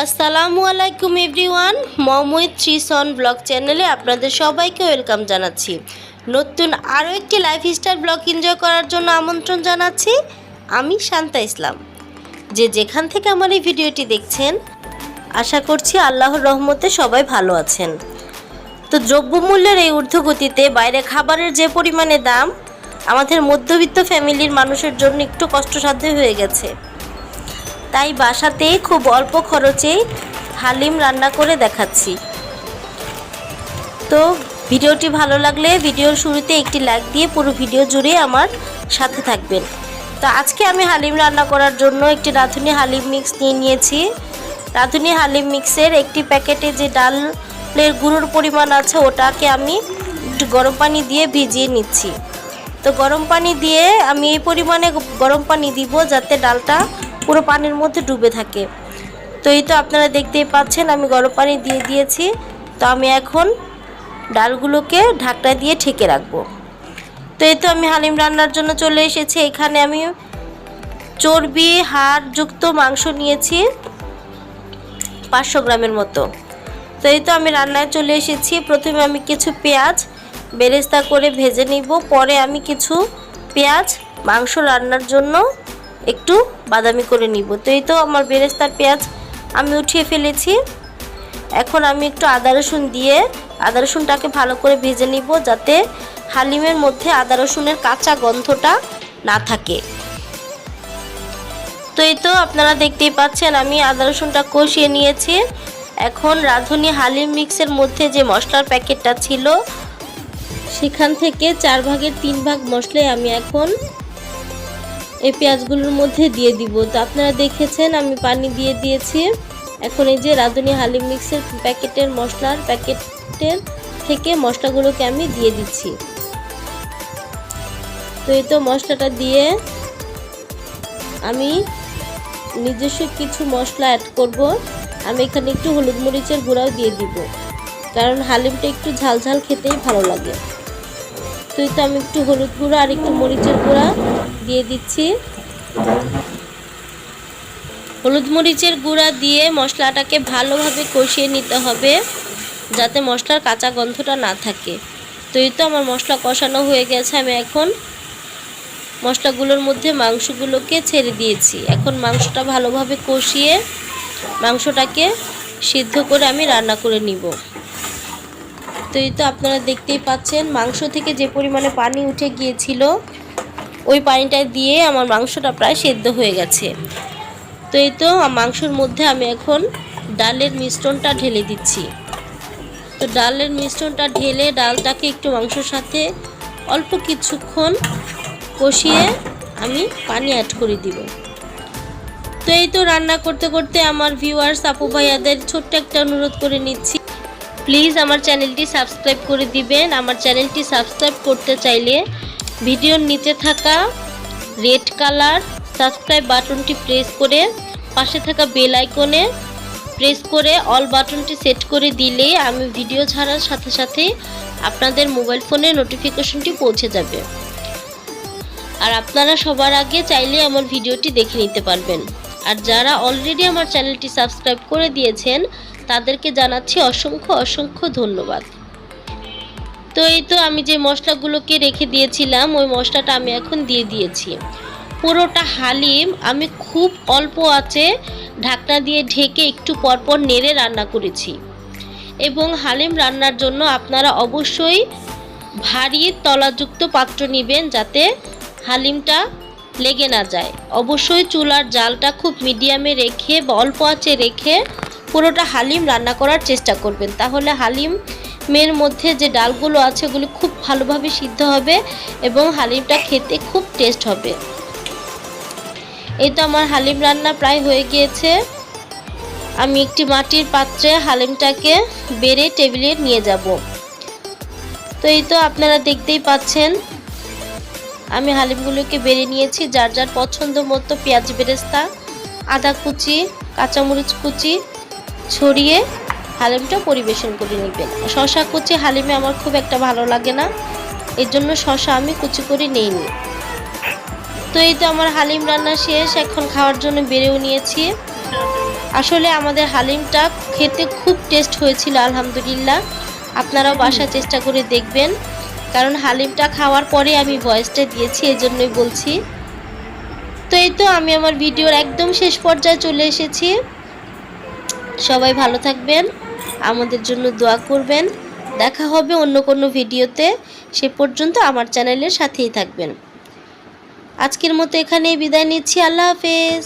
আসসালামু আলাইকুম everyone, মমুইত থ্রিসন blog চ্যানেলে আপনাদের সবাইকে ওয়েলকাম জানাচ্ছি। নতুন আরও একটি লাইফস্টাইল ব্লগ এনজয় করার জন্য আমন্ত্রণ জানাচ্ছি। আমি শান্তা ইসলাম। যে যেখান থেকে আমার এই ভিডিওটি দেখছেন, আশা করছি আল্লাহর রহমতে সবাই ভালো আছেন। তো দ্রব্যমূল্যের এই ঊর্ধ্বগতিতে বাইরে খাবারের যে পরিমাণে দাম, আমাদের মধ্যবিত্ত ফ্যামিলির মানুষের জন্য একটু কষ্টসাধ্য হয়ে গেছে। তাই বাসাতেই খুব অল্প খরচেই হালিম রান্না করে দেখাচ্ছি। তো ভিডিওটি ভালো লাগলে ভিডিওর শুরুতে একটি লাইক দিয়ে পুরো ভিডিও জুড়ে আমার সাথে থাকবেন। তো আজকে আমি হালিম রান্না করার জন্য একটি রাঁধুনি হালিম মিক্স নিয়ে নিয়েছি। রাঁধুনি হালিম মিক্সের একটি প্যাকেটে যে ডালের গুঁড়োর পরিমাণ আছে, ওটাকে আমি একটু গরম পানি দিয়ে ভিজিয়ে নিচ্ছি। তো গরম পানি দিয়ে আমি এই পরিমাণে গরম পানি দিব যাতে ডালটা পুরো পানির মধ্যে ডুবে থাকে। তো এই তো আপনারা দেখতেই পাচ্ছেন আমি গরম পানি দিয়ে দিয়েছি। তো আমি এখন ডালগুলোকে ঢাকনা দিয়ে ঢেকে রাখবো। তো এই তো আমি হালিম রান্নার জন্য চলে এসেছি। এখানে আমি চর্বি হাড়যুক্ত মাংস নিয়েছি 500 গ্রামের মতো। তো এই তো আমি রান্নায় চলে এসেছি। প্রথমে আমি কিছু পেঁয়াজ বেরেস্তা করে ভেজে নিব, পরে আমি কিছু পেঁয়াজ মাংস রান্নার জন্য একটু বাদামি করে নিব। তো এই তো আমার বেরেস্তার পেঁয়াজ আমি উঠিয়ে ফেলেছি। এখন আমি একটু আদা রসুন দিয়ে আদা রসুনটাকে ভালো করে ভেজে নিব যাতে হালিমের মধ্যে আদা রসুনের কাঁচা গন্ধটা না থাকে। তো এই তো আপনারা দেখতেই পাচ্ছেন আমি আদা রসুনটা কষিয়ে নিয়েছি। এখন রাঁধুনি হালিম মিক্সের মধ্যে যে মশলার প্যাকেটটা ছিল, সেখান থেকে 4 ভাগের 3 ভাগ মশলাই আমি এখন এই পেঁয়াজগুলোর মধ্যে দিয়ে দিব। তো আপনারা দেখেছেন আমি পানি দিয়ে দিয়েছি। এখন এই যে রাঁধুনি হালিম মিক্সের প্যাকেটের মশলার প্যাকেটের থেকে মশলাগুলোকে আমি দিয়ে দিচ্ছি। তো এই তো মশলাটা দিয়ে আমি নিজস্ব কিছু মশলা অ্যাড করব। আমি এখানে একটু হলুদ মরিচের গুঁড়াও দিয়ে দিব, কারণ হালিমটা একটু ঝালঝাল খেতেই ভালো লাগে। তো এই তো আমি একটু হলুদ গুঁড়া আর একটু মরিচের গুঁড়া দিয়ে দিচ্ছি। হলুদ মরিচের গুঁড়া দিয়ে মশলাটাকে ভালোভাবে কষিয়ে নিতে হবে যাতে মশলার কাঁচা গন্ধটা না থাকে। তো এই তো আমার মশলা কষানো হয়ে গেছে। আমি এখন মশলাগুলোর মধ্যে মাংসগুলোকে ছেড়ে দিয়েছি। এখন মাংসটা ভালোভাবে কষিয়ে মাংসটাকে সিদ্ধ করে আমি রান্না করে নিব। তো এই তো আপনারা দেখতেই পাচ্ছেন মাংস থেকে যে পরিমাণে পানি উঠে গিয়েছিল, ওই পানিটা দিয়ে আমার মাংসটা প্রায় সেদ্ধ হয়ে গেছে। তো এই তো মাংসের মধ্যে আমি এখন ডালের মিশ্রণটা ঢেলে দিচ্ছি। তো ডালের মিশ্রণটা ঢেলে ডালটাকে একটু মাংসের সাথে অল্প কিছুক্ষণ কষিয়ে আমি পানি অ্যাড করে দিব। তো এই তো রান্না করতে করতে আমার ভিউয়ার্স আপু ভাইয়াদের ছোট্ট একটা অনুরোধ করে নিচ্ছি, প্লিজ আমার চ্যানেলটি সাবস্ক্রাইব করে দিবেন। আমার চ্যানেলটি সাবস্ক্রাইব করতে চাইলে ভিডিওর নিচে থাকা রেড কালার সাবস্ক্রাইব বাটনটি প্রেস করে পাশে থাকা বেল আইকনে প্রেস করে অল বাটনটি সেট করে দিলে আমি ভিডিও ছাড়ার সাথে সাথে আপনাদের মোবাইল ফোনে নোটিফিকেশনটি পৌঁছে যাবে। আর আপনারা সবার আগে চাইলে আমার ভিডিওটি দেখে নিতে পারবেন। আর যারা অলরেডি আমার চ্যানেলটি সাবস্ক্রাইব করে দিয়েছেন তাদেরকে জানাচ্ছি অসংখ্য অসংখ্য ধন্যবাদ। তো এই তো আমি যে মশলাগুলোকে রেখে দিয়েছিলাম ওই মশলাটা আমি এখন দিয়ে দিয়েছি। পুরোটা হালিম আমি খুব অল্প আঁচে ঢাকনা দিয়ে ঢেকে একটু পরপর নেড়ে রান্না করেছি। এবং হালিম রান্নার জন্য আপনারা অবশ্যই ভারী তলাযুক্ত পাত্র নেবেন যাতে হালিমটা লেগে না যায়। অবশ্যই চুলার জালটা খুব মিডিয়ামে রেখে বা অল্প আঁচে রেখে পুরোটা হালিম রান্না করার চেষ্টা করবেন, তাহলে হালিমের মধ্যে যে ডালগুলো আছে ওগুলো খুব ভালোভাবে সিদ্ধ হবে এবং হালিমটা খেতে খুব টেস্ট হবে। এই তো আমার হালিম রান্না প্রায় হয়ে গিয়েছে। আমি একটি মাটির পাত্রে হালিমটাকে বেড়ে টেবিলে নিয়ে যাব। তো এই তো আপনারা দেখতেই পাচ্ছেন আমি হালিমগুলোকে বেড়ে নিয়েছি। যার যার পছন্দ মতো পেঁয়াজ বেরেস্তা, আদা কুচি, কাঁচামরিচ কুচি ছড়িয়ে হালিমটা পরিবেশন করে নেবেন। শসা কুচি হালিমে আমার খুব একটা ভালো লাগে না, এর জন্য শসা আমি কুচি করে নিইনি। তো এই তো আমার হালিম রান্না শেষ। এখন খাওয়ার জন্য বেড়েও নিয়েছি। আসলে আমাদের হালিমটা খেতে খুব টেস্ট হয়েছিল আলহামদুলিল্লাহ। আপনারাও বাসায় চেষ্টা করে দেখবেন, কারণ হালিমটা খাওয়ার পরে আমি ভয়েসটা দিয়েছি, এজন্যই বলছি। তো এই তো আমি আমার ভিডিওর একদম শেষ পর্যায়ে চলে এসেছি। সবাই ভালো থাকবেন, আমাদের জন্য দোয়া করবেন। দেখা হবে অন্য কোনো ভিডিওতে, সে পর্যন্ত আমার চ্যানেলের সাথেই থাকবেন। আজকের মতো এখানেই বিদায় নিচ্ছি। আল্লাহ হাফেজ।